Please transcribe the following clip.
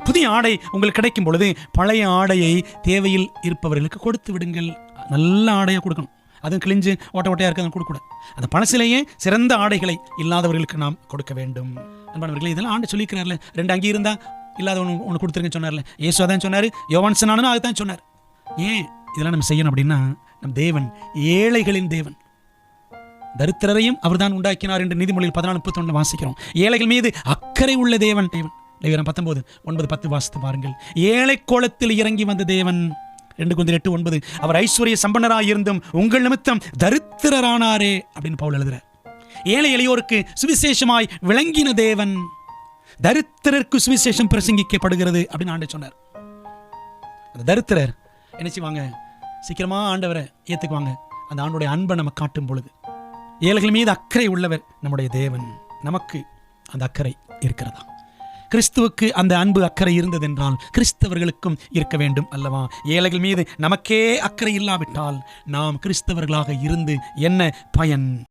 புதிய ஆடை உங்களுக்கு கிடைக்கும் பொழுது பழைய ஆடையை தேவையில் இருப்பவர்களுக்கு கொடுத்து விடுங்கள். நல்ல ஆடையை கொடுக்கணும். அதுவும் கிழிஞ்சு ஓட்ட ஓட்டையாக இருக்கிறது கொடுக்கூடாது. அந்த பழசிலேயே சிறந்த ஆடைகளை இல்லாதவர்களுக்கு நாம் கொடுக்க வேண்டும். அன்பானவர்களே, இதெல்லாம் ஆண்டு சொல்லிக்கிறார்ல. 2 அங்கி இருந்தால் இல்லாதவனு ஒன்று கொடுத்துருங்கன்னு சொன்னார்ல. இயேசு அதான் சொன்னார், யோவான் ஸ்நானனும் அதுதான் சொன்னார். ஏன் இதெல்லாம் நம்ம செய்யணும் அப்படின்னா, நம் தேவன் ஏழைகளின் தேவன், தரித்திரரையும் அவர் தான் உண்டாக்கினார் என்று நீதிமொழியில் 14:31 வாசிக்கிறோம். ஏழைகள் மீது அக்கறை உள்ள தேவன். லேவியராகமம் 19:9-10 வாசித்து பாருங்கள். ஏழை கோலத்தில் இறங்கி வந்த தேவன். 2 Corinthians 8:9 அவர் ஐஸ்வர்ய சம்பன்னராய் இருந்தும் உங்கள் நிமித்தம் தரித்திரரானாரே அப்படின்னு பவுல் எழுதுறார். ஏழை எளியோருக்கு சுவிசேஷமாய் விளங்கின தேவன். தரித்திரருக்கு சுவிசேஷம் பிரசங்கிக்கப்படுகிறது அப்படின்னு ஆண்டு சொன்னார். அந்த தரித்திரர் என்ன செய்வாங்க? சீக்கிரமா ஆண்டவரை ஏத்துக்குவாங்க. அந்த ஆண்டுடைய அன்பை நம்ம காட்டும் பொழுது. ஏழைகள் மீது அக்கறை உள்ளவர் நம்முடைய தேவன். நமக்கு அந்த அக்கறை இருக்கிறதா? கிறிஸ்துவுக்கு அந்த அன்பு அக்கறை இருந்ததென்றால் கிறிஸ்தவர்களுக்கும் இருக்க வேண்டும் அல்லவா? ஏழைகள் மீது நமக்கே அக்கறை இல்லாவிட்டால் நாம் கிறிஸ்தவர்களாக இருந்து என்ன பயன்?